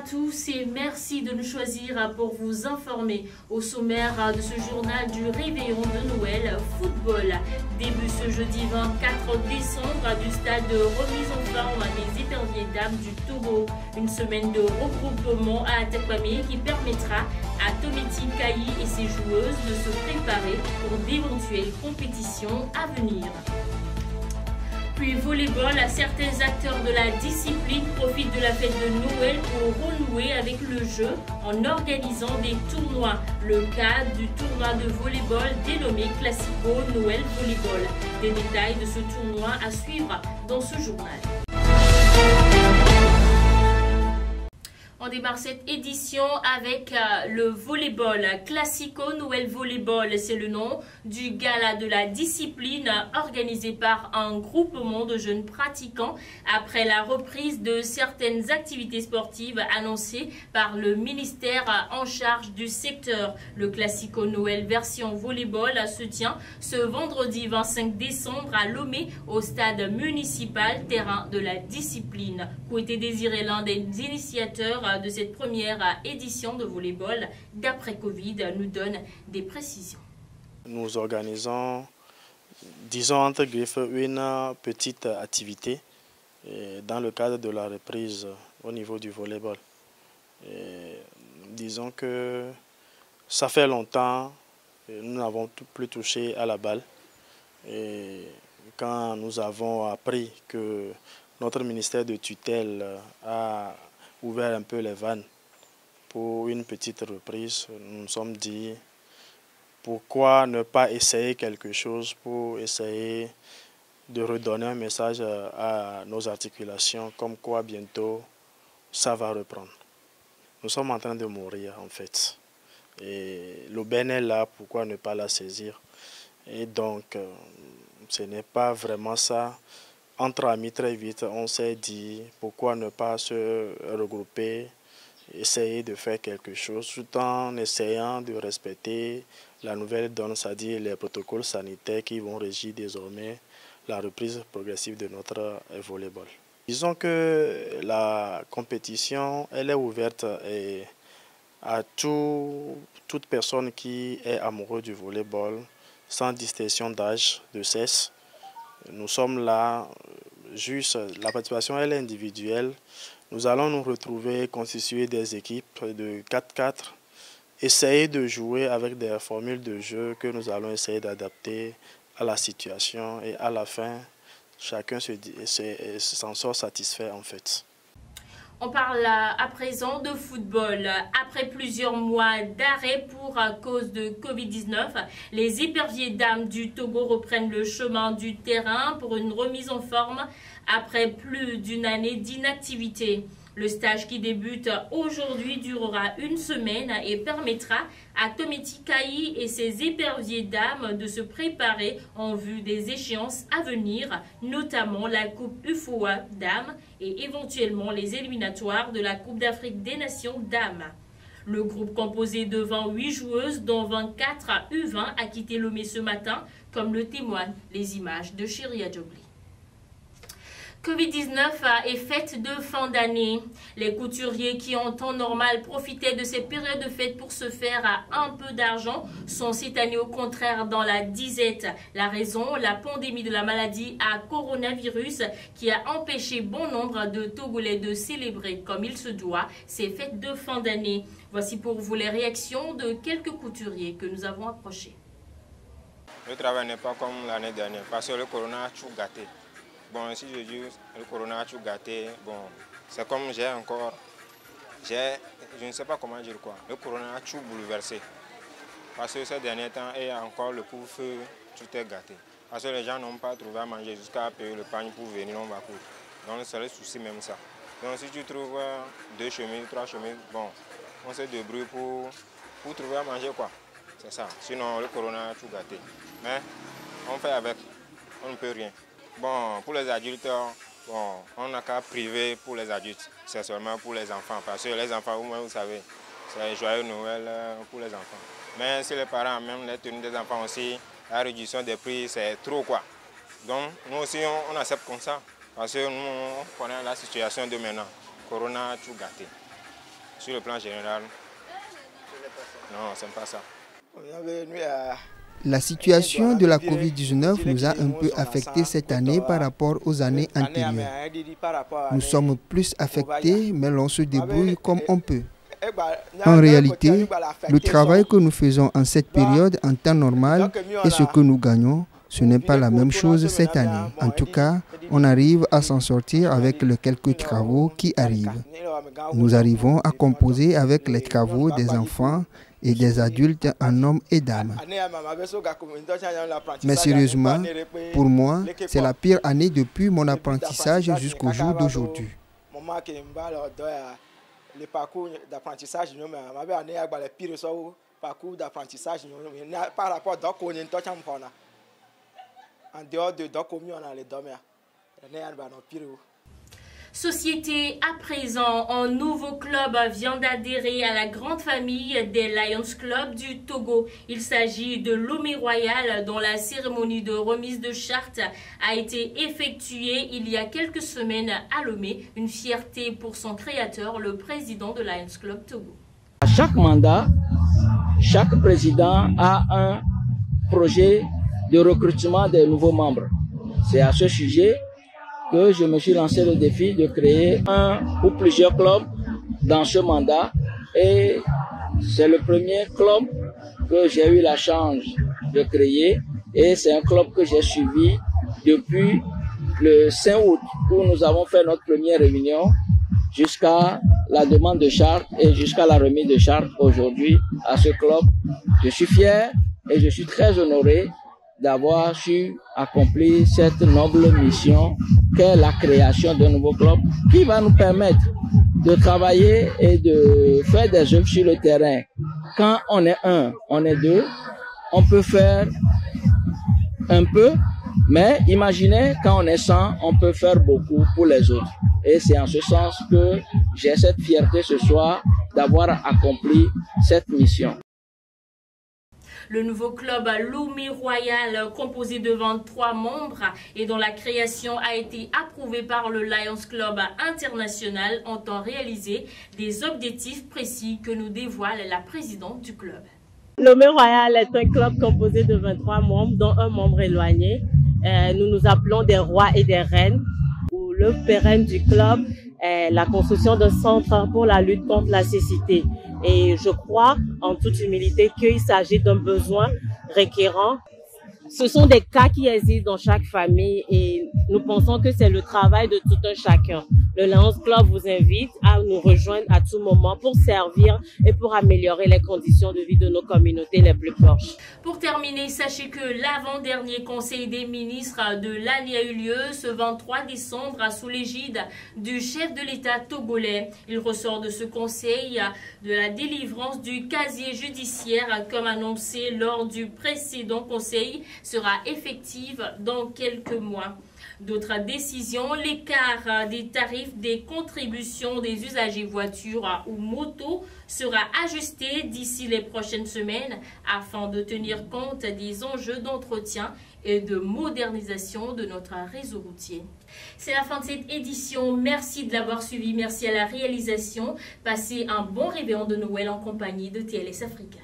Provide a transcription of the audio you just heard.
tous et merci de nous choisir pour vous informer. Au sommaire de ce journal du réveillon de Noël, football. Début ce jeudi 24 décembre du stade de remise en forme des éperviers dames du Togo. Une semaine de regroupement à Atekwame qui permettra à Tometi Kayi et ses joueuses de se préparer pour d'éventuelles compétitions à venir. Puis volleyball, certains acteurs de la discipline profitent de la fête de Noël pour renouer avec le jeu en organisant des tournois. Le cas du tournoi de volleyball dénommé Classico Noël Volleyball. Des détails de ce tournoi à suivre dans ce journal. On démarre cette édition avec le volleyball. Classico Noël Volleyball, c'est le nom du gala de la discipline organisé par un groupement de jeunes pratiquants après la reprise de certaines activités sportives annoncées par le ministère en charge du secteur. Le Classico Noël version volleyball se tient ce vendredi 25 décembre à Lomé au stade municipal terrain de la discipline. Kouete Désiré, l'un des initiateurs de cette première édition de volleyball d'après Covid, nous donne des précisions. Nous organisons, disons entre griffes, une petite activité dans le cadre de la reprise au niveau du volleyball. Disons que ça fait longtemps que nous n'avons plus touché à la balle. Et quand nous avons appris que notre ministère de tutelle a ouvert un peu les vannes pour une petite reprise, nous nous sommes dit pourquoi ne pas essayer quelque chose pour essayer de redonner un message à nos articulations comme quoi bientôt ça va reprendre. Nous sommes en train de mourir en fait et l'aubaine est là, pourquoi ne pas la saisir? Et donc ce n'est pas vraiment ça. Entre amis, très vite, on s'est dit pourquoi ne pas se regrouper, essayer de faire quelque chose tout en essayant de respecter la nouvelle donne, c'est-à-dire les protocoles sanitaires qui vont régir désormais la reprise progressive de notre volleyball. Disons que la compétition, elle est ouverte à toute personne qui est amoureuse du volleyball, sans distinction d'âge, de sexe. Nous sommes là, juste, la participation elle est individuelle. Nous allons nous retrouver, constituer des équipes de 4-4, essayer de jouer avec des formules de jeu que nous allons essayer d'adapter à la situation et à la fin, chacun s'en sort satisfait en fait. On parle à présent de football. Après plusieurs mois d'arrêt pour cause de Covid-19, les éperviers dames du Togo reprennent le chemin du terrain pour une remise en forme après plus d'une année d'inactivité. Le stage qui débute aujourd'hui durera une semaine et permettra à Tometi Kayi et ses éperviers dames de se préparer en vue des échéances à venir, notamment la Coupe UFOA dames et éventuellement les éliminatoires de la Coupe d'Afrique des Nations dames. Le groupe composé de 28 joueuses, dont 24 à U20, a quitté Lomé ce matin, comme le témoignent les images de Chiria Djobli. Covid-19 est fête de fin d'année. Les couturiers qui en temps normal profitaient de cette période de fête pour se faire un peu d'argent sont cette année au contraire dans la disette. La raison, la pandémie de la maladie à coronavirus qui a empêché bon nombre de Togolais de célébrer comme il se doit ces fêtes de fin d'année. Voici pour vous les réactions de quelques couturiers que nous avons approchés. Le travail n'est pas comme l'année dernière parce que le corona a tout gâté. Bon, si je dis le corona a tout gâté, bon, c'est comme je ne sais pas comment dire quoi. Le corona a tout bouleversé. Parce que ces derniers temps, et encore le couvre-feu, tout est gâté. Parce que les gens n'ont pas trouvé à manger jusqu'à payer le pagne pour venir en vacances. Donc c'est le souci même ça. Donc si tu trouves 2 chemises, 3 chemises, bon, on se débrouille pour trouver à manger quoi. C'est ça. Sinon le corona a tout gâté. Mais on fait avec, on ne peut rien. Bon, pour les adultes, bon, on n'a qu'à priver pour les adultes. C'est seulement pour les enfants. Parce que les enfants, vous savez, c'est joyeux Noël pour les enfants. Mais si les parents, même les tenues des enfants aussi, la réduction des prix, c'est trop quoi. Donc, nous aussi, on accepte comme ça. Parce que nous, on connaît la situation de maintenant. Corona a tout gâté. sur le plan général, non, c'est pas ça. La situation de la Covid-19 nous a un peu affectés cette année par rapport aux années antérieures. Nous sommes plus affectés, mais l'on se débrouille comme on peut. En réalité, le travail que nous faisons en cette période en temps normal et ce que nous gagnons, ce n'est pas la même chose cette année. En tout cas, on arrive à s'en sortir avec les quelques travaux qui arrivent. Nous arrivons à composer avec les travaux des enfants et des adultes en hommes et dames. Mais sérieusement, pour moi, c'est la pire année depuis mon apprentissage jusqu'au jour d'aujourd'hui. Le parcours d'apprentissage, par rapport à en dehors de Société, à présent, un nouveau club vient d'adhérer à la grande famille des Lions Club du Togo. Il s'agit de Lomé Royal, dont la cérémonie de remise de charte a été effectuée il y a quelques semaines à Lomé. Une fierté pour son créateur, le président de Lions Club Togo. À chaque mandat, chaque président a un projet de recrutement des nouveaux membres. C'est à ce sujet que je me suis lancé le défi de créer un ou plusieurs clubs dans ce mandat. Et c'est le premier club que j'ai eu la chance de créer. Et c'est un club que j'ai suivi depuis le 5 août où nous avons fait notre première réunion jusqu'à la demande de charte et jusqu'à la remise de charte aujourd'hui à ce club. Je suis fier et je suis très honoré d'avoir su accomplir cette noble mission qu'est la création d'un nouveau club qui va nous permettre de travailler et de faire des œuvres sur le terrain. Quand on est un, on est deux, on peut faire un peu, mais imaginez quand on est 100, on peut faire beaucoup pour les autres. Et c'est en ce sens que j'ai cette fierté ce soir d'avoir accompli cette mission. Le nouveau club Lomé Royal, composé de 23 membres et dont la création a été approuvée par le Lions Club International, entend réaliser des objectifs précis que nous dévoile la présidente du club. Lomé Royal est un club composé de 23 membres, dont un membre éloigné. Nous nous appelons des rois et des reines. Le pérenne du club est la construction d'un centre pour la lutte contre la cécité. Et je crois, en toute humilité, qu'il s'agit d'un besoin requérant. Ce sont des cas qui existent dans chaque famille et nous pensons que c'est le travail de tout un chacun. Le Lions Club vous invite à nous rejoindre à tout moment pour servir et pour améliorer les conditions de vie de nos communautés les plus proches. Pour terminer, sachez que l'avant-dernier Conseil des ministres de l'année a eu lieu ce 23 décembre sous l'égide du chef de l'État togolais. Il ressort de ce conseil de la délivrance du casier judiciaire comme annoncé lors du précédent conseil sera effective dans quelques mois. D'autres décisions, l'écart des tarifs des contributions des usagers voitures ou motos sera ajusté d'ici les prochaines semaines afin de tenir compte des enjeux d'entretien et de modernisation de notre réseau routier. C'est la fin de cette édition. Merci de l'avoir suivi. Merci à la réalisation. Passez un bon réveillon de Noël en compagnie de TLS Africa.